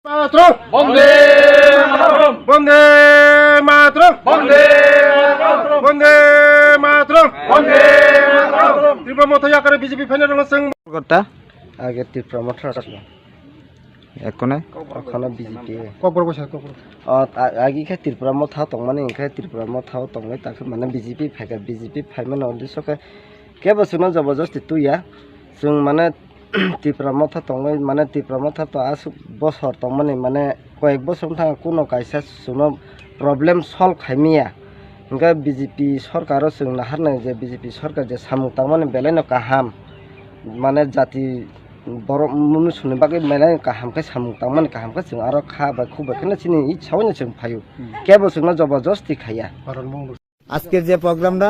মাতরম বন্দে মাতরম বন্দে মাতরম বন্দে মাতরম বন্দে মাতরম বন্দে মাতরম ত্রিপুরা মথাই আকারে BJP final Singh কর্তা আগে ত্রিপুরা মঠা আসলো এখনে ওখানে বিজেপি ককবর বসা ককবর আগে খাই ত্রিপুরা মথা তংমানে ইনখাই ত্রিপুরা মথাও তংলাই তাকে মানে বিজেপি ফাইকা বিজেপি ফাইমানে উদ্দেশ্যকে কে বছর জবরদস্তি তুইয়া जों মানে ত্রিপুরা মথা তংলাই মানে ত্রিপুরা মথা তো আস বছর তংমানে মানে কয়েক বছর থাকা কোনো কাইসা जोंनो प्रब्लेम सल्व खायमिया इनका बिजेपि सरकारो जों नाहारनाय जे बिजेपि सरकार जे सामुं तारमाने बेलायनो काहाम माने जाति बर' मुनुसुनि बागै मेलाय काहामखाय सामुं तारमाने काहामखाय जों आरो खाबाय खुबायखौनो चिनि इच्छावैनो जों फायो केबो जोंनो जबरदस्ति खाया আজকের যে প্রোগ্রামটা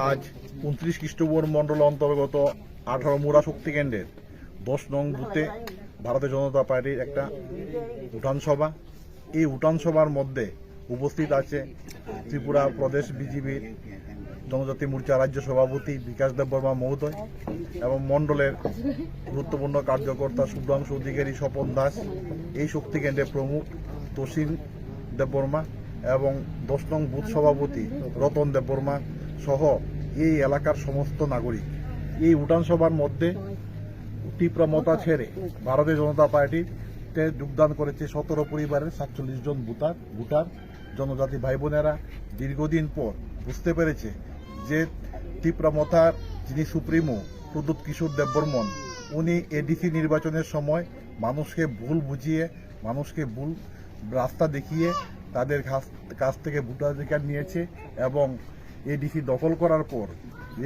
আজ 29 খ্রিস্টপূর্ব মন্ডল অন্তর্গত 18 মুড়া শক্তি কেন্দ্রের 10 নং বুথে ভারতীয় জনতা পার্টির একটা উঠান সভা। এই উঠান সভার মধ্যে উপস্থিত আছে ত্রিপুরা প্রদেশ বিজেপির জনজাতি মোর্চা রাজ্য সভাপতি বিকাশ দেববর্মা মহোদয় এবং মন্ডলের গুরুত্বপূর্ণ কার্যকর্তা শুভ্রাংশু অধিকারী, স্বপন দাস, এই শক্তি কেন্দ্রের প্রমুখ তসিন দেববর্মা এবং 10 নং বুথ সভাপতি রতন দেববর্মা সহ এই এলাকার সমস্ত নাগরিক। এই উঠান সভার মধ্যে ত্রিপুরা মতা ছেড়ে ভারতীয় জনতা পার্টিতে যোগদান করেছে 17 পরিবারের 47 জন ভোটার। জনজাতি ভাই বোনেরা দীর্ঘদিন পর বুঝতে পেরেছে যে ত্রিপুরা মতার যিনি সুপ্রিমো প্রদ্যুৎ কিশোর দেববর্মন, উনি এডিসি নির্বাচনের সময় মানুষকে ভুল বুঝিয়ে, মানুষকে ভুল রাস্তা দেখিয়ে তাদের কাছ থেকে ভোটাধিকার নিয়েছে এবং এডিসি দখল করার পর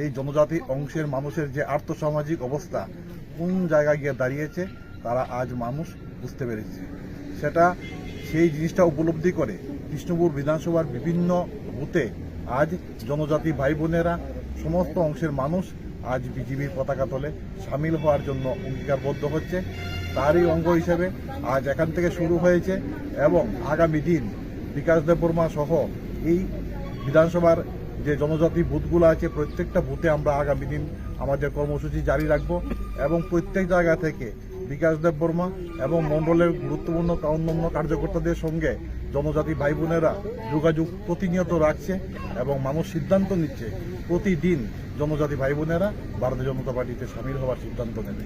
এই জনজাতি অংশের মানুষের যে আর্থসামাজিক অবস্থা কোন জায়গায় গিয়ে দাঁড়িয়েছে তারা আজ মানুষ বুঝতে পেরেছে। সেই জিনিসটা উপলব্ধি করে কৃষ্ণপুর বিধানসভার বিভিন্ন বুথে আজ জনজাতি ভাই বোনেরা সমস্ত অংশের মানুষ আজ বিজেপির পতাকা তলে সামিল হওয়ার জন্য অঙ্গীকারবদ্ধ হচ্ছে। তারই অঙ্গ হিসেবে আজ এখান থেকে শুরু হয়েছে এবং আগামী দিন বিকাশ দেববর্মা সহ এই বিধানসভার যে জনজাতি বুথগুলো আছে প্রত্যেকটা বুথে আমরা আগামী দিন আমাদের কর্মসূচি জারি রাখব এবং প্রত্যেক জায়গা থেকে বিকাশ দেববর্মা এবং মন্ডলের গুরুত্বপূর্ণ অন্যান্য কার্যকর্তাদের সঙ্গে জনজাতি ভাই বোনেরা যোগাযোগ প্রতিনিয়ত রাখছে এবং মানুষ সিদ্ধান্ত নিচ্ছে প্রতিদিন জনজাতি ভাই বোনেরা ভারতীয় জনতা পার্টিতে সামিল হওয়ার সিদ্ধান্ত নেবে।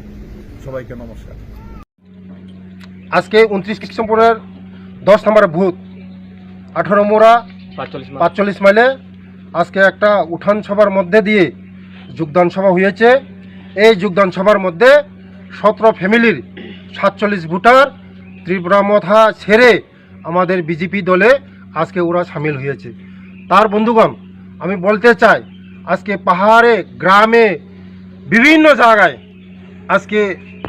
সবাইকে নমস্কার। আজকে 29 খ্রিস্টপূর্বের 10 নম্বর বুথ 18 মোড়া 45 মাইলে আজকে একটা উঠান সভার মধ্যে দিয়ে যোগদান সভা হয়েছে। এই যোগদান সভার মধ্যে 17 ফ্যামিলির 47 ভোটার ত্রিপুরা মথা ছেড়ে আমাদের বিজেপি দলে আজকে ওরা সামিল হয়েছে। তার বন্ধুগণ, আমি বলতে চাই আজকে পাহাড়ে গ্রামে বিভিন্ন জায়গায় আজকে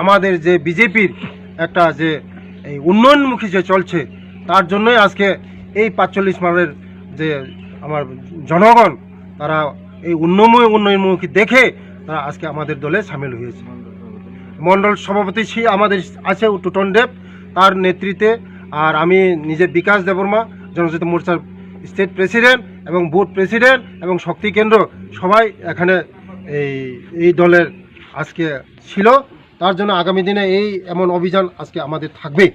আমাদের যে বিজেপির একটা যে এই উন্নয়নমুখী যে চলছে তার জন্যই আজকে এই 45 মাইলের যে আমার জনগণ তারা এই উন্নয়নমুখী দেখে তারা আজকে আমাদের দলে সামিল হয়েছে। মন্ডল সভাপতি আমাদের আছে টুটন দেব, তার নেতৃত্বে, আর আমি নিজে বিকাশ দেববর্মা জনজাতি মোর্চার স্টেট প্রেসিডেন্ট এবং বুথ প্রেসিডেন্ট এবং শক্তি কেন্দ্র সবাই এখানে এই দলের আজকে ছিল। তার জন্য আগামী দিনে এই এমন অভিযান আজকে আমাদের থাকবে।